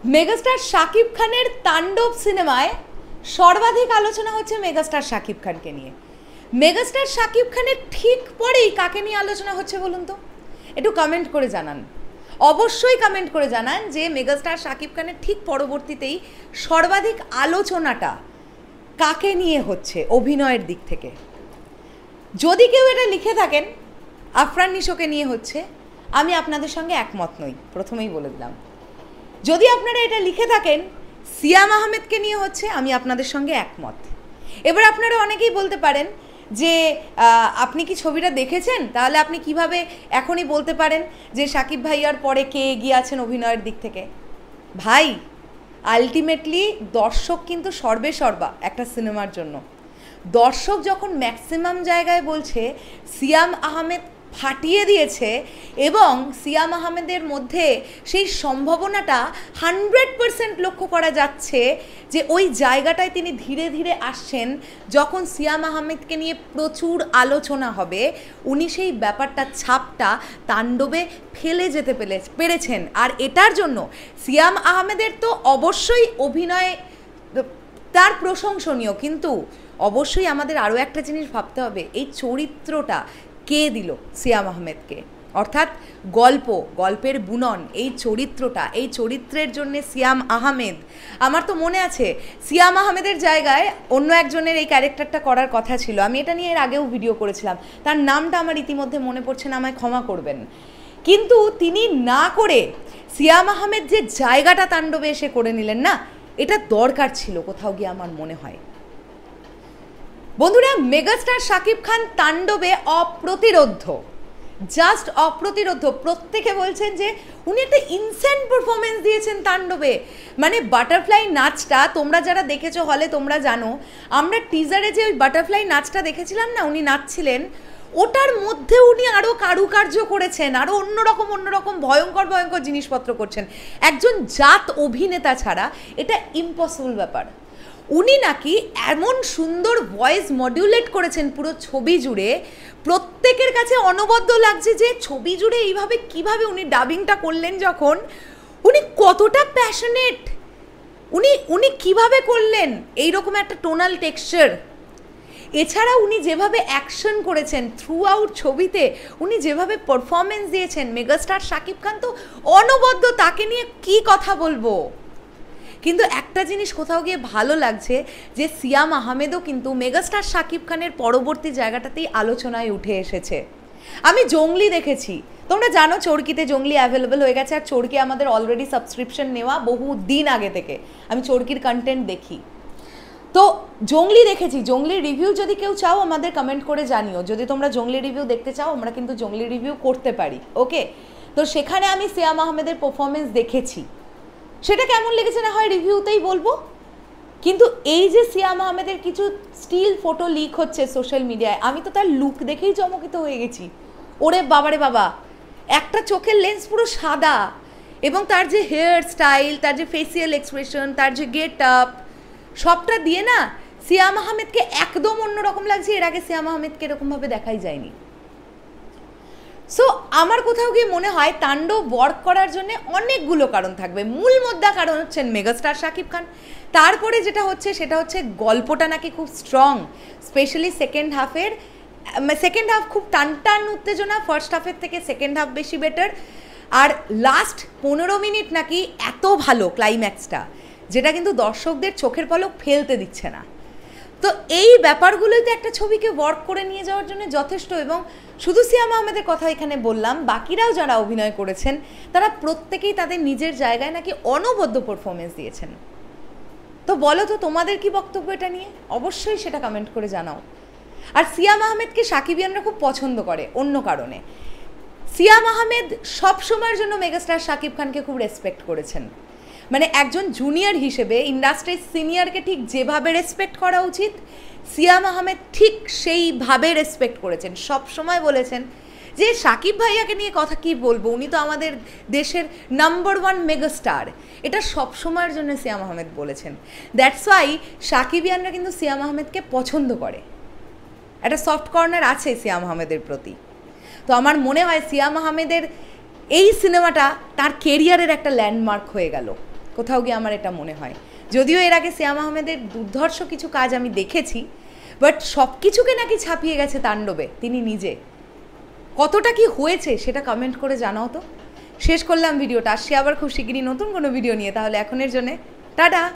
Megastar Shakib খানের তাণ্ডব সিনেমায় সর্বাধিক আলোচনা হচ্ছে মেগাস্টার শাকিব খানকে নিয়ে। মেগাস্টার শাকিব খানের ঠিক পরেই কাকে নিয়ে আলোচনা হচ্ছে বলুন তো? একটু কমেন্ট করে জানান, অবশ্যই কমেন্ট করে জানান যে মেগাস্টার শাকিব খানের ঠিক পরবর্তীতেই সর্বাধিক আলোচনাটা কাকে নিয়ে হচ্ছে অভিনয়ের দিক থেকে। যদি কেউ এটা লিখে থাকেন আফরান নিশোকে নিয়ে হচ্ছে, আমি আপনাদের সঙ্গে একমত নই, প্রথমেই বলে দিলাম। যদি আপনারা এটা লিখে থাকেন সিয়াম আহমেদকে নিয়ে হচ্ছে, আমি আপনাদের সঙ্গে একমত। এবার আপনারা অনেকেই বলতে পারেন যে আপনি কি ছবিটা দেখেছেন, তাহলে আপনি কিভাবে এখনই বলতে পারেন যে শাকিব ভাইয়ার পরে কে এগিয়ে আছেন অভিনয়ের দিক থেকে? ভাই, আলটিমেটলি দর্শক কিন্তু সর্বেসর্বা একটা সিনেমার জন্য। দর্শক যখন ম্যাক্সিমাম জায়গায় বলছে সিয়াম আহমেদ ফাটিয়ে দিয়েছে এবং সিয়াম আহমেদের মধ্যে সেই সম্ভাবনাটা 100% লক্ষ্য করা যাচ্ছে যে ওই জায়গাটায় তিনি ধীরে ধীরে আসছেন, যখন সিয়াম আহমেদকে নিয়ে প্রচুর আলোচনা হবে, উনি সেই ব্যাপারটা ছাপটা তাণ্ডবে ফেলে যেতে পেরেছেন। আর এটার জন্য সিয়াম আহমেদের তো অবশ্যই অভিনয় তার প্রশংসনীয়, কিন্তু অবশ্যই আমাদের আরও একটা জিনিস ভাবতে হবে, এই চরিত্রটা কে দিল সিয়াম আহমেদকে, অর্থাৎ গল্পের বুনন, এই চরিত্রটা, এই চরিত্রের জন্য সিয়াম আহমেদ, আমার তো মনে আছে সিয়াম আহমেদের জায়গায় অন্য একজনের এই ক্যারেক্টারটা করার কথা ছিল। আমি এটা নিয়ে এর আগেও ভিডিও করেছিলাম, তার নামটা আমার ইতিমধ্যে মনে পড়ছে না, আমায় ক্ষমা করবেন। কিন্তু তিনি না করে সিয়াম আহমেদ যে জায়গাটা তাণ্ডবে এসে করে নিলেন না, এটা দরকার ছিল কোথাও গিয়ে আমার মনে হয়। বন্ধুরা, মেগাস্টার শাকিব খান তাণ্ডবে অপ্রতিরোধ্য, জাস্ট অপ্রতিরোধ্য। প্রত্যেকে বলছেন যে উনি একটা ইনসেন্ট পারফরমেন্স দিয়েছেন তাণ্ডবে। মানে বাটারফ্লাই নাচটা তোমরা যারা দেখেছো হলে তোমরা জানো, আমরা টিজারে যে ওই বাটারফ্লাই নাচটা দেখেছিলাম না, উনি নাচছিলেন, ওটার মধ্যে উনি আরও কারুকার্য করেছেন, আরও অন্যরকম ভয়ঙ্কর জিনিসপত্র করছেন। একজন জাত অভিনেতা ছাড়া এটা ইম্পসিবল ব্যাপার। উনি নাকি এমন সুন্দর ভয়েস মডিউলেট করেছেন পুরো ছবি জুড়ে, প্রত্যেকের কাছে অনবদ্য লাগছে যে ছবি জুড়ে এইভাবে কিভাবে উনি ডাবিংটা করলেন, যখন উনি কতটা প্যাশনেট, উনি কিভাবে করলেন এইরকম একটা টোনাল টেক্সচার। এছাড়া উনি যেভাবে অ্যাকশন করেছেন থ্রু আউট ছবিতে, উনি যেভাবে পারফরমেন্স দিয়েছেন, মেগাস্টার শাকিব খান তো অনবদ্য, তাকে নিয়ে কি কথা বলবো। কিন্তু একটা জিনিস কোথাও গিয়ে ভালো লাগছে যে সিয়াম আহমেদও কিন্তু মেগাস্টার শাকিব খানের পরবর্তী জায়গাটাতেই আলোচনায় উঠে এসেছে। আমি জঙ্গলি দেখেছি, তোমরা জানো চরকিতে জঙ্গলি অ্যাভেলেবেল হয়ে গেছে, আর চরকি আমাদের অলরেডি সাবস্ক্রিপশন নেওয়া বহু দিন আগে থেকে, আমি চরকির কন্টেন্ট দেখি। তো জঙ্গলি দেখেছি, জঙ্গলির রিভিউ যদি কেউ চাও আমাদের কমেন্ট করে জানিও, যদি তোমরা জঙ্গলি রিভিউ দেখতে চাও আমরা কিন্তু জঙ্গলি রিভিউ করতে পারি, ওকে? তো সেখানে আমি সিয়াম আহমেদের পারফরমেন্স দেখেছি, সেটা কেমন লেগেছে না হয় রিভিউতেই বলবো। কিন্তু এই যে সিয়াম আহমেদের কিছু স্টিল ফটো লিক হচ্ছে সোশ্যাল মিডিয়ায়, আমি তো তার লুক দেখেই চমকিত হয়ে গেছি। ওরে বাবারে বাবা, একটা চোখের লেন্স পুরো সাদা, এবং তার যে হেয়ার স্টাইল, তার যে ফেসিয়াল এক্সপ্রেশন, তার যে গেট আপ, সবটা দিয়ে না সিয়াম আহমেদকে একদম অন্যরকম লাগছে। এর আগে সিয়াম আহমেদকে এরকমভাবে দেখাই যায়নি। সো আমার কোথাও গিয়ে মনে হয় তাণ্ডব ওয়ার্ক করার জন্য অনেকগুলো কারণ থাকবে। মূল মুদ্রা কারণ হচ্ছেন মেগাস্টার শাকিব খান। তারপরে যেটা হচ্ছে সেটা হচ্ছে গল্পটা নাকি খুব স্ট্রং, স্পেশালি সেকেন্ড হাফ খুব টান উত্তেজনা, ফার্স্ট হাফের থেকে সেকেন্ড হাফ বেশি বেটার। আর লাস্ট 15 মিনিট নাকি এত ভালো ক্লাইম্যাক্সটা, যেটা কিন্তু দর্শকদের চোখের পলক ফেলতে দিচ্ছে না। তো এই ব্যাপারগুলোই তো একটা ছবিকে ওয়ার্ক করে নিয়ে যাওয়ার জন্য যথেষ্ট। এবং শুধু সিয়াম আহমেদের কথা এখানে বললাম, বাকিরাও যারা অভিনয় করেছেন তারা প্রত্যেকেই তাদের নিজের জায়গায় নাকি অনবদ্য পারফরমেন্স দিয়েছেন। তো বলো তো তোমাদের কি বক্তব্য এটা নিয়ে, অবশ্যই সেটা কমেন্ট করে জানাও। আর সিয়াম আহমেদকে সাকিবিয়ানরা খুব পছন্দ করে অন্য কারণে। সিয়াম আহমেদ সব সময়ের জন্য মেগাস্টার শাকিব খানকে খুব রেসপেক্ট করেছেন। মানে একজন জুনিয়র হিসেবে ইন্ডাস্ট্রির সিনিয়রকে ঠিক যেভাবে রেসপেক্ট করা উচিত, সিয়াম আহমেদ ঠিক সেইভাবে রেসপেক্ট করেছেন। সব সময় বলেছেন যে শাকিব ভাইয়াকে নিয়ে কথা কি বলবো, উনি তো আমাদের দেশের নাম্বার 1 মেগাস্টার, এটা সব সময়ের জন্য সিয়াম আহমেদ বলেছেন। দ্যাটস ওয়াই সাকিবিয়ানরা কিন্তু সিয়াম আহমেদকে পছন্দ করে, একটা সফট কর্নার আছে সিয়াম আহমেদের প্রতি। তো আমার মনে হয় সিয়াম আহমেদের এই সিনেমাটা তার কেরিয়ারের একটা ল্যান্ডমার্ক হয়ে গেল কোথাও গিয়ে আমার এটা মনে হয়। যদিও এর আগে সিয়াম আহমেদের দুর্ধর্ষ কিছু কাজ আমি দেখেছি, বাট সব কিছুকে নাকি ছাপিয়ে গেছে তাণ্ডবে তিনি নিজে। কতটা কি হয়েছে সেটা কমেন্ট করে জানাও তো। শেষ করলাম ভিডিওটা, আসছি আবার খুব শিগগিরই নতুন কোনো ভিডিও নিয়ে। তাহলে এখনের জন্যে টাটা।